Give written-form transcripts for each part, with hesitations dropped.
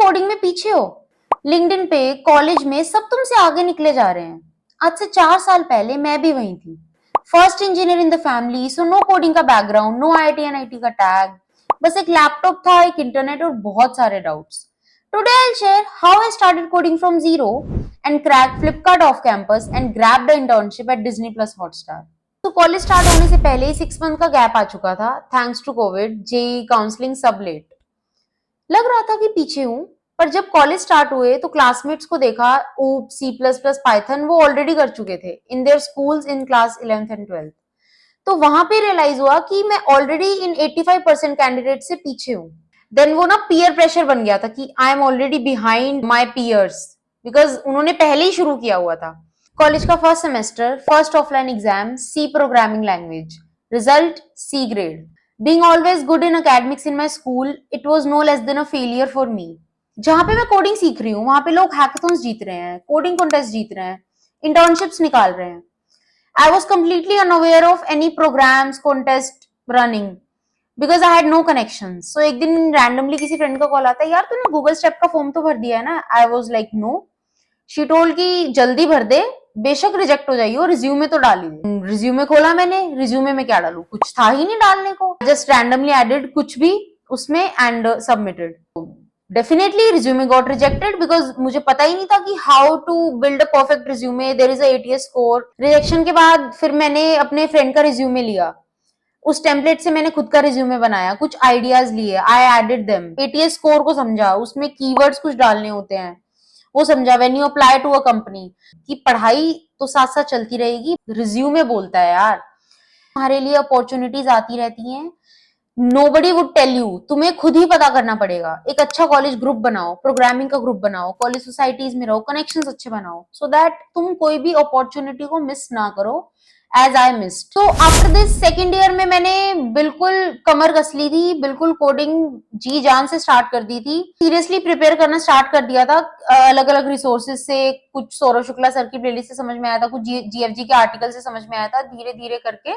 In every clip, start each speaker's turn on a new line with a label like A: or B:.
A: Coding में पीछे हो। लिंक्डइन पे, कॉलेज में सब तुमसे आगे निकले जा रहे हैं। आज से 4 साल पहले मैं भी वहीं थी। First engineer in the family, so no coding का बैकग्राउंड, नो आईआईटी एनआईटी का टैग, बस एक लैपटॉप था, एक इंटरनेट और बहुत सारे doubts. Today I share how I started coding from zero and crack Flipkart off campus and grab the internship at Disney plus Hotstar. तो कॉलेज स्टार्ट होने से पहले ही 6 मंथ का गैप आ चुका था, thanks to Covid, JEE, counselling सब late. लग रहा था कि पीछे हूं, पर जब कॉलेज स्टार्ट हुए तो क्लासमेट्स को देखा, ऊप, सी प्लस प्लस, पाइथन वो ऑलरेडी कर चुके थे in their schools in class 11th and 12th। तो वहां पे रियलाइज हुआ कि मैं ऑलरेडी इन 85% कैंडिडेट से पीछे हूँ। देन वो ना पीयर प्रेशर बन गया था कि I am already behind my peers, because उन्होंने पहले ही शुरू किया हुआ था। कॉलेज का first semester, first offline exam, C programming language, result C grade. Being always good in academics in my school, it was no less than a failure for me. जहां पे मैं कोडिंग सीख रही हूँ वहां पे लोग हैकाथॉन्स जीत रहे हैं, कोडिंग कॉन्टेस्ट जीत रहे हैं, इंटर्नशिप्स निकाल रहे हैं। I was completely unaware of any programs, contest running because I had no connections. So एक दिन randomly किसी फ्रेंड का कॉल आता है, यार तूने गूगल स्टेप का फॉर्म तो भर दिया है ना? I was like no. She told कि जल्दी भर दे, बेशक रिजेक्ट हो जाइए, रिज्यूमे तो डाल ही दे। रिज्यूमे खोला मैंने, रिज्यूमे में क्या डालू, कुछ था ही नहीं डालने को, जस्ट रैंडमली एडेड कुछ भी उसमें and submitted. Definitely resume got rejected because मुझे पता ही नहीं था कि how to build a perfect resume, there is a ATS score. Rejection के बाद फिर मैंने अपने फ्रेंड का रिज्यूमे लिया, उस टेम्पलेट से मैंने खुद का रिज्यूमे बनाया, कुछ आइडियाज लिए, I added them, ATS score को समझा, उसमें कीवर्ड्स कुछ डालने होते हैं वो समझा, when you apply to a company, कि पढ़ाई तो साथ साथ चलती रहेगी, रिज्यूमे बोलता है यार। तुम्हारे लिए अपॉर्चुनिटीज आती रहती हैं, नोबडी वुड टेल यू, तुम्हें खुद ही पता करना पड़ेगा। एक अच्छा कॉलेज ग्रुप बनाओ, प्रोग्रामिंग का ग्रुप बनाओ, कॉलेज सोसाइटीज में रहो, कनेक्शंस अच्छे बनाओ, सो दैट तुम कोई भी अपॉर्चुनिटी को मिस ना करो, एज आई मिस्ड। तो आफ्टर दिस सेकेंड ईयर में मैंने बिल्कुल कमर कस ली थी, बिल्कुल कोडिंग जी जान से स्टार्ट कर दी थी, सीरियसली प्रिपेयर करना स्टार्ट कर दिया था, अलग अलग रिसोर्सेज से, कुछ सौरभ शुक्ला सर की प्लेलिस्ट से समझ में आया था, कुछ जीएफजी के आर्टिकल से समझ में आया था, धीरे धीरे करके।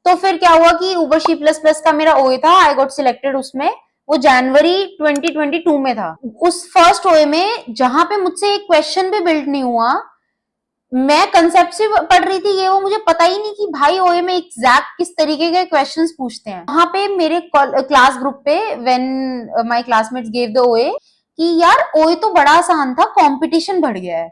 A: तो फिर क्या हुआ कि उबर सी प्लस प्लस का मेरा ओए था, आई गॉट सिलेक्टेड उसमें, वो जनवरी 2022 में था। उस फर्स्ट ओए में जहां पे मुझसे एक क्वेश्चन भी बिल्ड नहीं हुआ, मैं कंसेप्ट से पढ़ रही थी, ये वो मुझे पता ही नहीं कि भाई ओए में एग्जैक्ट किस तरीके के क्वेश्चंस पूछते हैं। वहां पे मेरे क्लास ग्रुप पे when my classmates gave the ओए कि यार ओए तो बड़ा आसान था, कंपटीशन बढ़ गया है,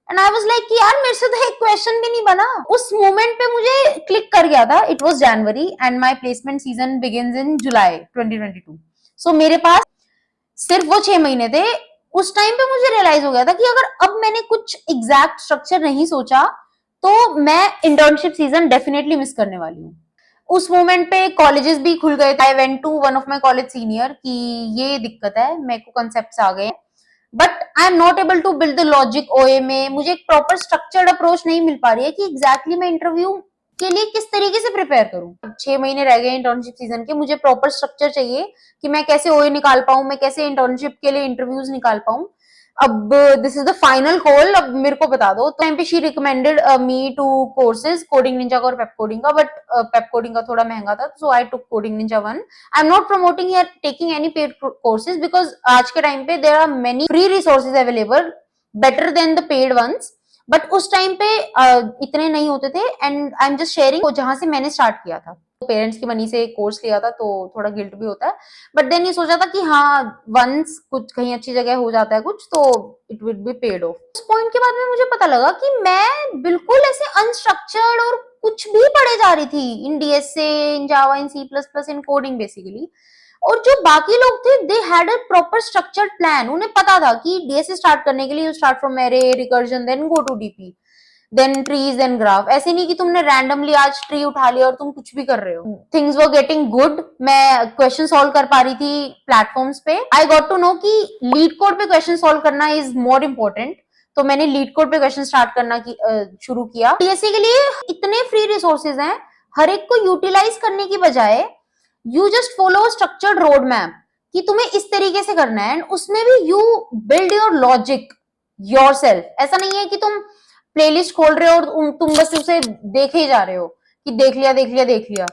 A: एंड आई वाज लाइक कि यार मेरे से तो एक क्वेश्चन भी नहीं बना। उस मोमेंट पे मुझे क्लिक कर गया था, it was January and my placement season begins in July 2022। सो मेरे पास सिर्फ वो 6 महीने थे। उस टाइम पे मुझे रियलाइज हो गया था कि अगर अब मैंने कुछ एग्जैक्ट स्ट्रक्चर नहीं सोचा तो मैं इंटर्नशिप सीजन डेफिनेटली मिस करने वाली हूँ। उस मोमेंट पे कॉलेजेस भी खुल गए थे, I went to one of my college senior कि ये दिक्कत है, मेरे को कंसेप्ट्स आ गए, but I am not able to build the logic OA में, मुझे एक प्रॉपर स्ट्रक्चर्ड अप्रोच नहीं मिल पा रही है कि एग्जैक्टली मैं इंटरव्यू के लिए किस तरीके से प्रिपेयर करूं। 6 महीने रह गए इंटर्नशिप सीजन के, मुझे प्रॉपर स्ट्रक्चर चाहिए कि मैं कैसे ओए निकाल पाऊं, मैं कैसे इंटर्नशिप के लिए इंटरव्यूज निकाल पाऊं। अब this is the final call, अब मेरे को बता दो। तो टाइम पे she recommended me two courses, coding ninja का और पेप कोडिंग का, बट पेप कोडिंग का थोड़ा महंगा था, so I took Coding Ninja 1। I am not promoting या taking any paid courses because आज के टाइम पे there are many free resources available better than the paid ones, but उस टाइम पे इतने नहीं होते थे, and I am just sharing जहां से मैंने स्टार्ट किया था। पेरेंट्स की मनी से कोर्स लिया था तो थोड़ा गिल्ट भी होता है, बट देन ये सोचा था कि हाँ वंस कुछ कहीं अच्छी जगह हो जाता है कुछ तो it will be paid of. उस पॉइंट के बाद में मुझे पता लगा कि मैं बिल्कुल ऐसे अनस्ट्रक्चर्ड और कुछ भी पढ़े जा रही थी in DSA, in Java, in C plus plus, in coding basically. और जो बाकी लोग थे they had a proper structured plan, उन्हें पता था कि डीएसए स्टार्ट करने के लिए you start from array, recursion, then go to DP, then trees, then graph. ऐसे नहीं कि तुमने रैंडमली आज ट्री उठा लिया और तुम कुछ भी कर रहे हो। थिंग्स वर गेटिंग गुड, मैं क्वेश्चन सॉल्व कर पा रही थी प्लेटफॉर्म्स पे। आई गॉट टू नो कि लीड कोड पे क्वेश्चन सॉल्व करना इज मोर इम्पोर्टेंट, तो मैंने लीड कोड पे क्वेश्चन स्टार्ट करना शुरू किया। डीएसए के लिए इतने फ्री रिसोर्सेज हैं, हर एक को यूटिलाइज करने की बजाय you just follow structured road map कि तुम्हें इस तरीके से करना है, एंड उसमें भी you build your logic yourself. ऐसा नहीं है कि तुम प्लेलिस्ट खोल रहे हो और तुम बस उसे देखे ही जा रहे हो कि देख लिया देख लिया देख लिया।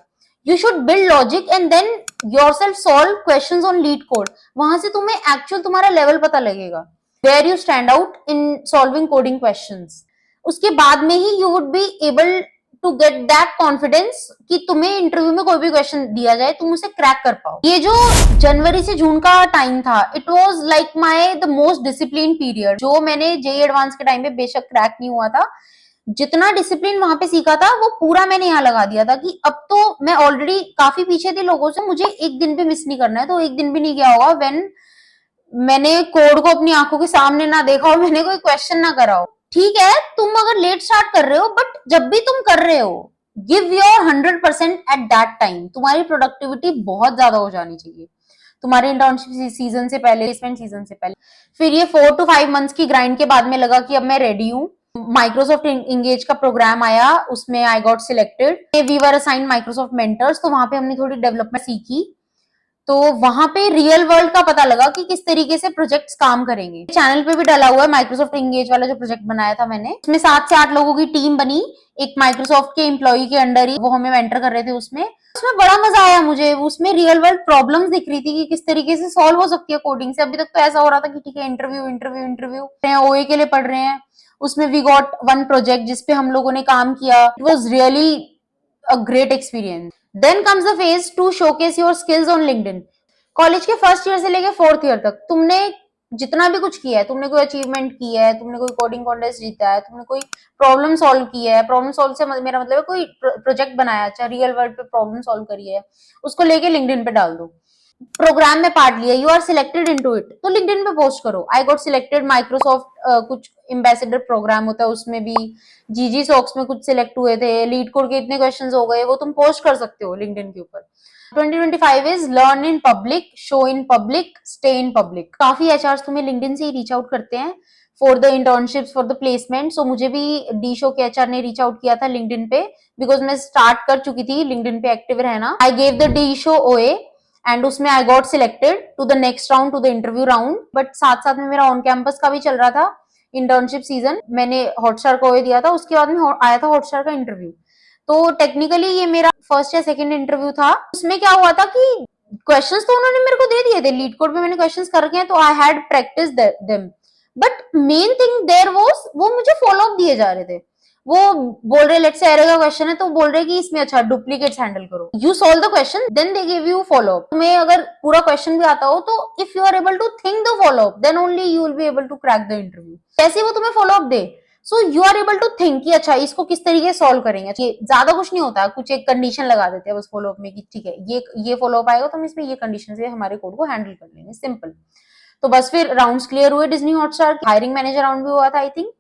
A: You should build logic and then yourself solve questions on LeetCode. वहां से तुम्हें एक्चुअल तुम्हारा लेवल पता लगेगा, where you stand out in solving coding questions. उसके बाद में ही you would be able to get that confidence कि तुम्हें इंटरव्यू में कोई भी क्वेश्चन दिया जाए तुम उसे क्रैक कर पाओ। ये जो जनवरी से जून का टाइम था, it was like my the most discipline period. जो मैंने जेईई एडवांस के टाइम पे बेशक क्रैक नहीं हुआ था, जितना डिसिप्लिन वहां पे सीखा था वो पूरा मैंने यहाँ लगा दिया था कि अब तो मैं ऑलरेडी काफी पीछे थी लोगों से, मुझे एक दिन भी मिस नहीं करना है। तो एक दिन भी नहीं गया होगा व्हेन मैंने कोड को अपनी आंखों के सामने ना देखा हो, मैंने कोई क्वेश्चन ना करा हो। ठीक है, तुम अगर लेट स्टार्ट कर रहे हो, बट जब भी तुम कर रहे हो, give your 100% at that time. तुम्हारी प्रोडक्टिविटी बहुत ज्यादा हो जानी चाहिए तुम्हारे इंटर्नशिप सीजन से पहले, प्लेसमेंट सीजन से पहले। फिर ये 4 to 5 मंथ्स की ग्राइंड के बाद में लगा कि अब मैं रेडी हूँ। माइक्रोसॉफ्ट इंगेज का प्रोग्राम आया, उसमें I got selected. We were assigned Microsoft mentors, तो वहां पे हमने थोड़ी डेवलपमेंट सीखी। तो वहां पे रियल वर्ल्ड का पता लगा कि किस तरीके से प्रोजेक्ट्स काम करेंगे। चैनल पे भी डाला हुआ है माइक्रोसॉफ्ट इंगेज वाला जो प्रोजेक्ट बनाया था मैंने, उसमें 7 से 8 लोगों की टीम बनी, एक माइक्रोसॉफ्ट के एम्प्लॉय के अंडर ही, वो हमें मेंटर कर रहे थे। उसमें बड़ा मजा आया मुझे। उसमें रियल वर्ल्ड प्रॉब्लम्स दिख रही थी कि किस तरीके से सॉल्व हो सकती है कोडिंग से। अभी तक तो ऐसा हो रहा था कि ठीक है, इंटरव्यू इंटरव्यू इंटरव्यू, ओए के लिए पढ़ रहे हैं। उसमें वी गॉट वन प्रोजेक्ट जिसपे हम लोगों ने काम किया। It was really a great experience. Then comes the phase to showcase your skills on LinkedIn. College के फर्स्ट ईयर से लेके 4th ईयर तक तुमने जितना भी कुछ किया है, तुमने कोई अचीवमेंट की है, तुमने कोई कोडिंग कॉन्टेस्ट जीता है, तुमने कोई प्रॉब्लम सॉल्व की है, प्रॉब्लम सॉल्व से मेरा मतलब है कोई प्रोजेक्ट बनाया, अच्छा रियल वर्ल्ड पे प्रॉब्लम सॉल्व करी है, उसको लेके लिंक्डइन पे डाल दो। प्रोग्राम में पार्ट लिया, you are selected into it, तो लिंक्डइन पे पोस्ट करो। आई गॉट सिलेक्टेड माइक्रोसॉफ्ट कुछ एम्बेसडर प्रोग्राम होता है, उसमें भी जीजी सॉक्स में कुछ सिलेक्ट हुए थे। लीड कोड के इतने क्वेश्चंस हो गए, वो तुम पोस्ट कर सकते हो लिंक्डइन के ऊपर। 2025 is learn in public, show in public, stay in public. काफी एचआर्स तुम्हें लिंक्डइन से ही रीच आउट करते हैं for the internships, for the placement. So मुझे भी डी शो के एचआर ने रीच आउट किया था लिंक्डइन पे, बिकॉज मैं स्टार्ट कर चुकी थी लिंक्डइन पे एक्टिव रहना। I gave the D Shaw OA and उसमें I got selected to the next round, to the interview round. But साथ साथ में मेरा ऑन कैंपस का भी चल रहा था इंटर्नशिप सीजन। मैंने हॉटस्टार को ओए दिया था, उसके बाद में आया था हॉटस्टार का इंटरव्यू। तो टेक्निकली ये मेरा फर्स्ट या सेकंड इंटरव्यू था। उसमें क्या हुआ था कि क्वेश्चंस तो उन्होंने मेरे को दे दिए थे, लीड कोड में मैंने क्वेश्चंस कर रखे हैं, तो I had practice them. But main thing there was, वो मुझे फॉलो अप दिए जा रहे थे। वो बोल रहे लेट्स से एरर का क्वेश्चन है, तो बोल रहे कि इसमें अच्छा डुप्लीकेट्स हैंडल करो, you solve the question, then they give you follow up. तुम्हें अगर पूरा क्वेश्चन भी आता हो, तो if you are able to think the follow up, then only you will be able to crack the interview. कैसे वो तुम्हें फॉलो अप दे, so you are able to think कि अच्छा इसको किस तरीके से सॉल्व करेंगे। ये ज्यादा कुछ नहीं होता, कुछ एक कंडीशन लगा देते हैं बस फॉलो अप में कि ठीक है ये फॉलो अप आएगा तो हम इसमें ये कंडीशन से हमारे कोड को हैंडल कर लेंगे, सिंपल। तो बस फिर राउंड्स क्लियर हुए Disney Hotstar. Hiring manager round भी हुआ था आई थिंक,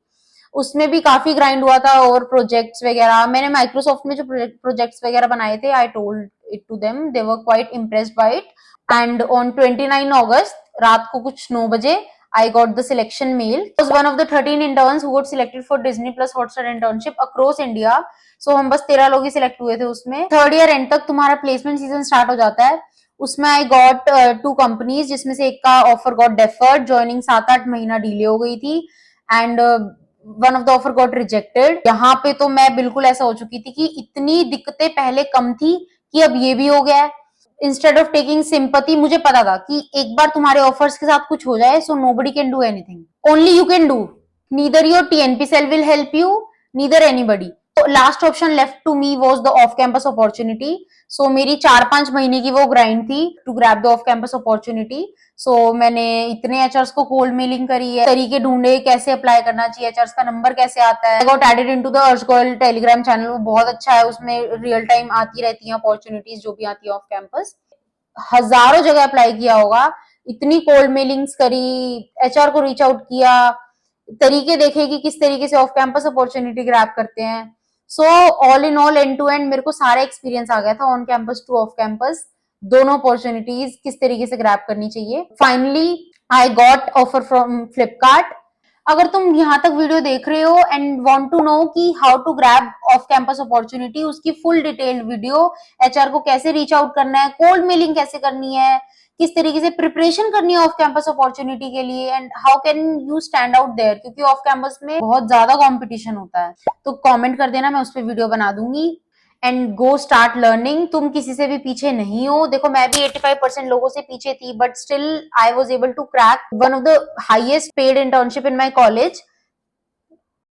A: उसमें भी काफी ग्राइंड हुआ था। और प्रोजेक्ट्स वगैरह मैंने माइक्रोसॉफ्ट में जो प्रोजेक्ट्स वगैरह बनाए थे, I told it to them, they were quite impressed by it. And on 29 अगस्त रात को कुछ 9 बजे I got the selection mail. I was one of the 13 interns who got selected for Disney Plus Hotstar internship across India. So हम बस 13 लोग ही select हुए थे उसमें। थर्ड ईयर एंड तक तुम्हारा प्लेसमेंट सीजन स्टार्ट हो जाता है। उसमें आई गॉट 2 कंपनीज, जिसमें से एक का ऑफर गॉट डेफर्ड, ज्वाइनिंग 7-8 महीना डिले हो गई थी, and one of the offer got rejected. यहाँ पे तो मैं बिल्कुल ऐसा हो चुकी थी कि इतनी दिक्कतें पहले कम थी कि अब ये भी हो गया है। इंस्टेड ऑफ टेकिंग सिंपैथी, मुझे पता था कि एक बार तुम्हारे ऑफर्स के साथ कुछ हो जाए, so nobody can do anything, only you can do. Neither your TNP cell will help you, neither anybody. तो last option left to me was the off campus opportunity. So मेरी 4-5 महीने की वो ग्राइंड थी to grab the off campus opportunity. So मैंने इतने एचआरस को cold mailing करी है, तरीके ढूंढे कैसे अप्लाई करना चाहिए, एचआरस का नंबर कैसे आता है। I got added into the अर्ज गर्ल टेलीग्राम चैनल, वो बहुत अच्छा है, उसमें रियल टाइम आती रहती है अपॉर्चुनिटीज जो भी आती है ऑफ कैंपस। हजारों जगह अप्लाई किया होगा, इतनी कोल्ड मेलिंग्स करी, एचआर को रीच आउट किया, तरीके देखे कि किस तरीके से ऑफ कैंपस अपॉर्चुनिटी ग्रैब करते हैं। So all in all end to end मेरे को सारा एक्सपीरियंस आ गया था on campus to off campus, दोनों अपॉर्चुनिटीज किस तरीके से ग्रैब करनी चाहिए। Finally I got offer from Flipkart. अगर तुम यहाँ तक वीडियो देख रहे हो एंड वांट टू नो कि how to grab off campus opportunity, उसकी फुल डिटेल्ड वीडियो, एचआर को कैसे रीच आउट करना है, कोल्ड मेलिंग कैसे करनी है, किस तरीके से प्रिपरेशन करनी है ऑफ कैंपस अपॉर्चुनिटी के लिए, and how can you stand out there, क्योंकि ऑफ कैंपस में बहुत ज्यादा कंपटीशन होता है, तो कमेंट कर देना, मैं उस पर वीडियो बना दूंगी। And go start learning. तुम किसी से भी पीछे नहीं हो। देखो मैं भी 85% लोगों से पीछे थी, but still I was able to crack one of the highest paid internship in my college.